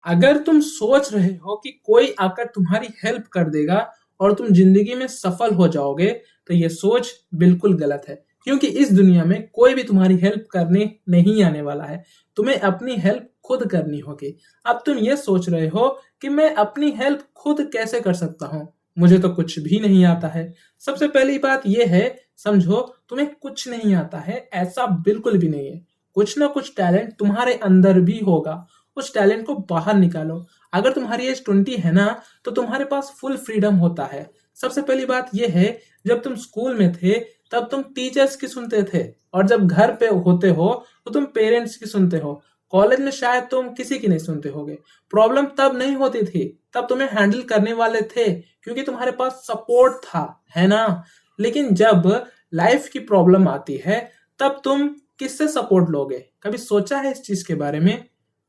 अगर तुम सोच रहे हो कि कोई आकर तुम्हारी हेल्प कर देगा और तुम जिंदगी में सफल हो जाओगे, तो ये सोच बिल्कुल गलत है। क्योंकि इस दुनिया में कोई भी तुम्हारी हेल्प करने नहीं आने वाला है। तुम्हें अपनी हेल्प खुद करनी होगी। अब तुम ये सोच रहे हो कि मैं अपनी हेल्प खुद कैसे कर सकता हूँ, मुझे तो कुछ भी नहीं आता है। सबसे पहली बात यह है, समझो तुम्हें कुछ नहीं आता है ऐसा बिल्कुल भी नहीं है। कुछ ना कुछ टैलेंट तुम्हारे अंदर भी होगा। उस टैलेंट को बाहर निकालो। अगर तुम्हारी एज 20 है ना, तो तुम्हारे पास फुल फ्रीडम होता है। सबसे पहली बात यह है, जब तुम स्कूल में थे तब तुम टीचर्स की सुनते थे, और जब घर पे होते हो तो तुम पेरेंट्स की सुनते हो। कॉलेज में शायद तुम किसी की नहीं सुनते होगे। प्रॉब्लम तब नहीं होती थी, तब तुम्हें हैंडल करने वाले थे क्योंकि तुम्हारे पास सपोर्ट था, है ना। लेकिन जब लाइफ की प्रॉब्लम आती है, तब तुम किससे सपोर्ट लोगे? कभी सोचा है इस चीज के बारे में?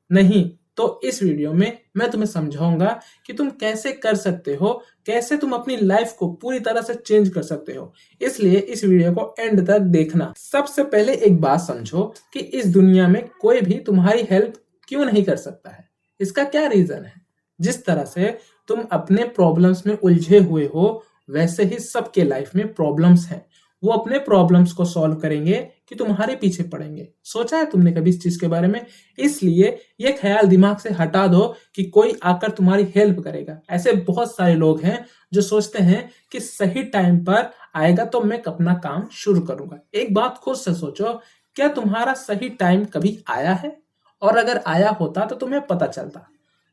नहीं। तो इस वीडियो में मैं तुम्हें समझाऊंगा कि तुम कैसे कर सकते हो, कैसे तुम अपनी लाइफ को पूरी तरह से चेंज कर सकते हो। इसलिए इस वीडियो को एंड तक देखना। सबसे पहले एक बात समझो कि इस दुनिया में कोई भी तुम्हारी हेल्प क्यों नहीं कर सकता है। इसका क्या रीजन है? जिस तरह से तुम अपने प्रॉब्लम्स में उलझे हुए हो, वैसे ही सबके लाइफ में प्रॉब्लम्स हैं। वो अपने प्रॉब्लम्स को सॉल्व करेंगे कि तुम्हारे पीछे पड़ेंगे? सोचा है तुमने कभी इस चीज के बारे में? इसलिए ये ख्याल दिमाग से हटा दो कि कोई आकर तुम्हारी हेल्प करेगा। ऐसे बहुत सारे लोग हैं जो सोचते हैं कि सही टाइम पर आएगा तो मैं अपना काम शुरू करूंगा। एक बात खुद से सोचो, क्या तुम्हारा सही टाइम कभी आया है? और अगर आया होता तो तुम्हें पता चलता।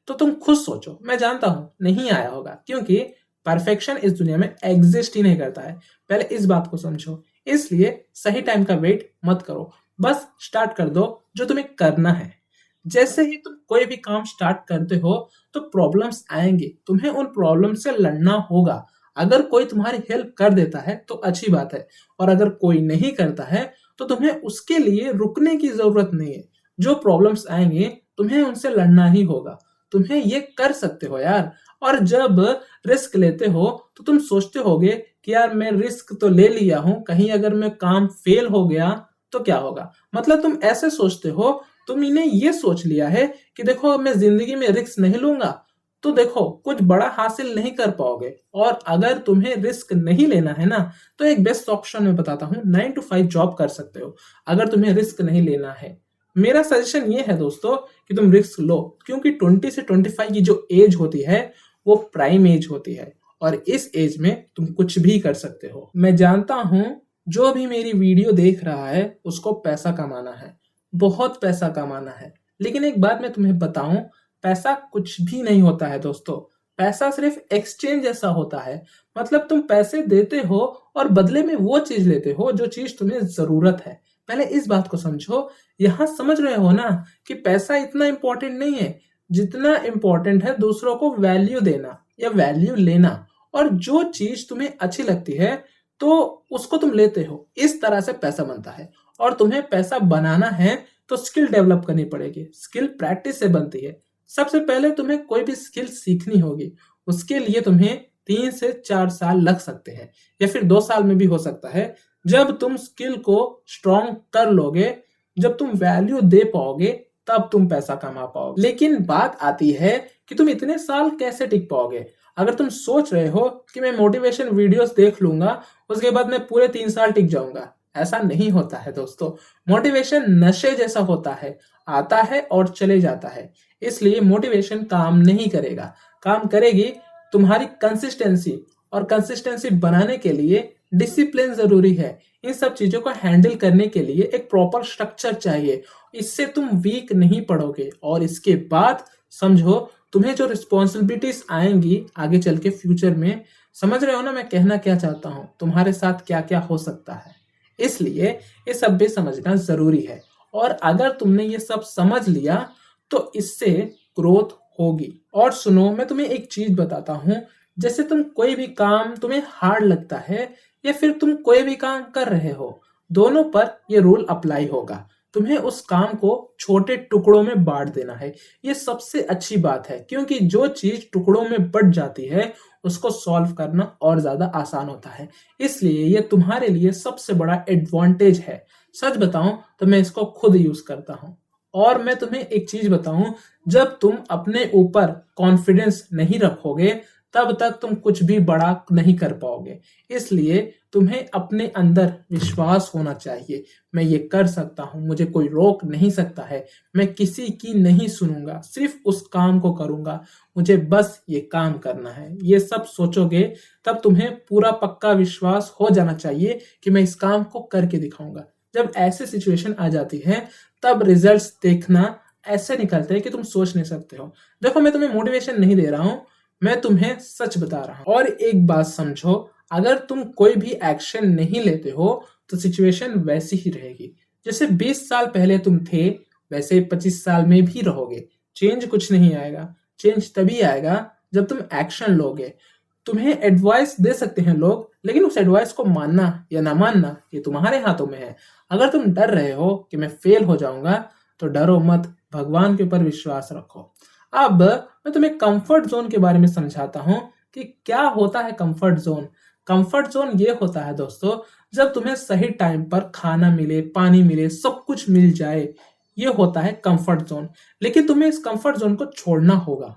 तो तुम खुद सोचो। मैं जानता हूं नहीं आया होगा, क्योंकि परफेक्शन इस दुनिया में एग्जिस्ट ही नहीं करता है। पहले इस बात को समझो। इसलिए सही टाइम का वेट मत करो, बस स्टार्ट कर दो जो तुम्हें करना है। जैसे ही तुम कोई भी काम स्टार्ट करते हो, तो प्रॉब्लम्स आएंगे, तुम्हें उन प्रॉब्लम से लड़ना होगा। अगर कोई तुम्हारी हेल्प कर देता है तो अच्छी बात है, और अगर कोई नहीं करता है तो तुम्हें उसके लिए रुकने की जरूरत नहीं है। जो प्रॉब्लम्स आएंगे तुम्हें उनसे लड़ना ही होगा। तुम्हें ये कर सकते हो यार। और जब रिस्क लेते हो तो तुम सोचते होगे कि यार मैं रिस्क तो ले लिया हूं, कहीं अगर मैं काम फेल हो गया तो क्या होगा। मतलब तुम ऐसे सोचते हो, तुमने ये सोच लिया है कि देखो मैं जिंदगी में रिस्क नहीं लूंगा तो देखो कुछ बड़ा हासिल नहीं कर पाओगे। और अगर तुम्हें रिस्क नहीं लेना है ना, तो एक बेस्ट ऑप्शन मैं बताता हूँ, 9 to 5 जॉब कर सकते हो अगर तुम्हें रिस्क नहीं लेना है। मेरा सजेशन ये है दोस्तों कि तुम रिस्क लो, क्योंकि 20 से 25 की जो एज होती है वो प्राइम एज होती है, और इस एज में तुम कुछ भी कर सकते हो। मैं जानता हूं जो भी मेरी वीडियो देख रहा है उसको पैसा कमाना है, बहुत पैसा कमाना है। लेकिन एक बात मैं तुम्हें बताऊं, पैसा कुछ भी नहीं होता है दोस्तों। पैसा सिर्फ एक्सचेंज जैसा होता है। मतलब तुम पैसे देते हो और बदले में वो चीज लेते हो जो चीज तुम्हें जरूरत है। पहले इस बात को समझो। यहाँ समझ रहे हो ना कि पैसा इतना इंपॉर्टेंट नहीं है जितना इंपॉर्टेंट है दूसरों को वैल्यू देना या वैल्यू लेना। और जो चीज तुम्हें अच्छी लगती है तो उसको तुम लेते हो। इस तरह से पैसा बनता है। और तुम्हें पैसा बनाना है तो स्किल डेवलप करनी पड़ेगी। स्किल प्रैक्टिस से बनती है। सबसे पहले तुम्हें कोई भी स्किल सीखनी होगी। उसके लिए तुम्हें 3 से 4 साल लग सकते हैं, या फिर 2 साल में भी हो सकता है। जब तुम स्किल को स्ट्रॉन्ग कर लोगे, जब तुम वैल्यू दे पाओगे, तब तुम पैसा कमा पाओगे। लेकिन बात आती है कि तुम इतने साल कैसे टिक पाओगे। अगर तुम सोच रहे हो कि मैं मोटिवेशन वीडियोस देख लूंगा उसके बाद मैं पूरे 3 साल टिक जाऊंगा, ऐसा नहीं होता है दोस्तों। मोटिवेशन नशे जैसा होता है, आता है और चले जाता है। इसलिए मोटिवेशन काम नहीं करेगा। काम करेगी तुम्हारी कंसिस्टेंसी, और कंसिस्टेंसी बनाने के लिए डिसिप्लिन जरूरी है। इन सब चीजों को हैंडल करने के लिए एक प्रॉपर स्ट्रक्चर चाहिए। इससे तुम वीक नहीं पड़ोगे। और इसके बाद समझो, तुम्हें जो रिस्पॉन्सिबिलिटीज आएंगी आगे चल के फ्यूचर में, समझ रहे हो ना मैं कहना क्या चाहता हूँ, तुम्हारे साथ क्या क्या हो सकता है। इसलिए ये सब भी समझना जरूरी है। और अगर तुमने ये सब समझ लिया तो इससे ग्रोथ होगी। और सुनो, मैं तुम्हें एक चीज बताता हूँ। जैसे तुम कोई भी काम तुम्हें हार्ड लगता है, या फिर तुम कोई भी काम कर रहे हो, दोनों पर ये रूल अप्लाई होगा। तुम्हें उस काम को छोटे टुकड़ों में बांट देना है। ये सबसे अच्छी बात है, क्योंकि जो चीज टुकड़ों में बट जाती है उसको सॉल्व करना और ज्यादा आसान होता है। इसलिए ये तुम्हारे लिए सबसे बड़ा एडवांटेज है। सच बताऊं तो मैं इसको खुद यूज करता हूं। और मैं तुम्हें एक चीज बताऊं, जब तुम अपने ऊपर कॉन्फिडेंस नहीं रखोगे तब तक तुम कुछ भी बड़ा नहीं कर पाओगे। इसलिए तुम्हें अपने अंदर विश्वास होना चाहिए। मैं ये कर सकता हूँ, मुझे कोई रोक नहीं सकता है, मैं किसी की नहीं सुनूंगा, सिर्फ उस काम को करूंगा, मुझे बस ये काम करना है। ये सब सोचोगे तब तुम्हें पूरा पक्का विश्वास हो जाना चाहिए कि मैं इस काम को करके दिखाऊंगा। जब ऐसे सिचुएशन आ जाती है तब रिजल्ट्स देखना ऐसे निकलते हैं कि तुम सोच नहीं सकते हो। देखो, मैं तुम्हें मोटिवेशन नहीं दे रहा हूँ, मैं तुम्हें सच बता रहा हूँ। और एक बात समझो, अगर तुम कोई भी एक्शन नहीं लेते हो तो सिचुएशन वैसी ही रहेगी। जैसे 20 साल पहले तुम थे वैसे 25 साल में भी रहोगे। चेंज कुछ नहीं आएगा। चेंज तभी आएगा जब तुम एक्शन लोगे। तुम्हें एडवाइस दे सकते हैं लोग, लेकिन उस एडवाइस को मानना या ना मानना ये तुम्हारे हाथों में है। अगर तुम डर रहे हो कि मैं फेल हो जाऊंगा तो डरो मत, भगवान के ऊपर विश्वास रखो। अब मैं तुम्हें कंफर्ट जोन के बारे में समझाता हूँ कि क्या होता है कंफर्ट जोन। कंफर्ट जोन ये होता है दोस्तों, जब तुम्हें सही टाइम पर खाना मिले, पानी मिले, सब कुछ मिल जाए, ये होता है कंफर्ट जोन। लेकिन तुम्हें इस कंफर्ट जोन को छोड़ना होगा।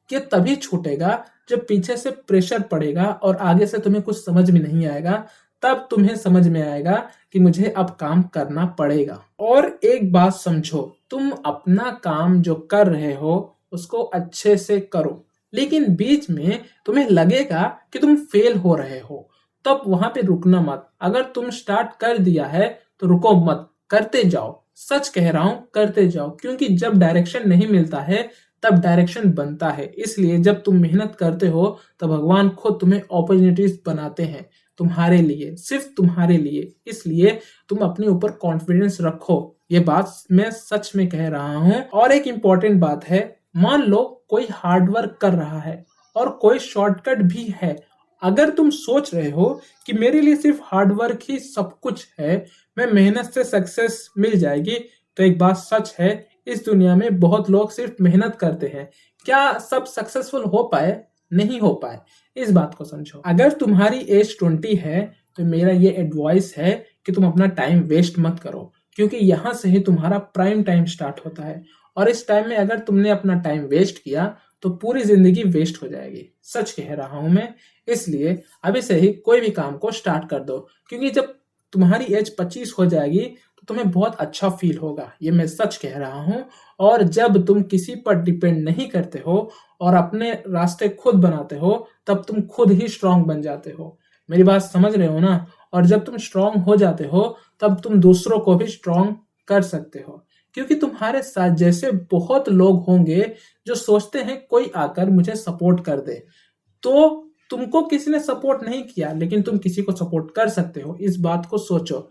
ये तभी छूटेगा जब पीछे से प्रेशर पड़ेगा और आगे से तुम्हें कुछ समझ में नहीं आएगा। तब तुम्हें समझ में आएगा कि मुझे अब काम करना पड़ेगा। और एक बात समझो, तुम अपना काम जो कर रहे हो उसको अच्छे से करो, लेकिन बीच में तुम्हें लगेगा कि तुम फेल हो रहे हो, तब वहां पे रुकना मत। अगर तुम स्टार्ट कर दिया है तो रुको मत, करते जाओ। सच कह रहा हूं, करते जाओ, क्योंकि जब डायरेक्शन नहीं मिलता है तब डायरेक्शन बनता है। इसलिए जब तुम मेहनत करते हो तो भगवान खुद तुम्हें अपॉर्चुनिटीज बनाते हैं तुम्हारे लिए, सिर्फ तुम्हारे लिए। इसलिए तुम अपने ऊपर कॉन्फिडेंस रखो। ये बात मैं सच में कह रहा हूँ। और एक इम्पॉर्टेंट बात है, मान लो कोई हार्ड वर्क कर रहा है और कोई शॉर्टकट भी है। अगर तुम सोच रहे हो कि मेरे लिए सिर्फ हार्ड वर्क ही सब कुछ है, मैं मेहनत से सक्सेस मिल जाएगी, तो एक बात सच है, इस दुनिया में बहुत लोग सिर्फ मेहनत करते हैं। क्या सब सक्सेसफुल हो पाए? नहीं हो पाए। इस बात को समझो। अगर तुम्हारी एज 20 है तो मेरा ये एडवाइस है कि तुम अपना टाइम वेस्ट मत करो, क्योंकि यहाँ से ही तुम्हारा प्राइम टाइम स्टार्ट होता है। और इस टाइम में अगर तुमने अपना टाइम वेस्ट किया तो पूरी जिंदगी वेस्ट हो जाएगी। सच कह रहा हूं मैं। इसलिए अभी से ही कोई भी काम को स्टार्ट कर दो, क्योंकि जब तुम्हारी एज 25 हो जाएगी तो तुम्हें बहुत अच्छा फील होगा। ये मैं सच कह रहा हूँ। और जब तुम किसी पर डिपेंड नहीं करते हो और अपने रास्ते खुद बनाते हो तब तुम खुद ही स्ट्रांग बन जाते हो। मेरी बात समझ रहे हो ना? और जब तुम स्ट्रांग हो जाते हो तब तुम दूसरों को भी स्ट्रांग कर सकते हो, क्योंकि तुम्हारे साथ जैसे बहुत लोग होंगे जो सोचते हैं कोई आकर मुझे सपोर्ट कर दे। तो तुमको किसी ने सपोर्ट नहीं किया, लेकिन तुम किसी को सपोर्ट कर सकते हो। इस बात को सोचो।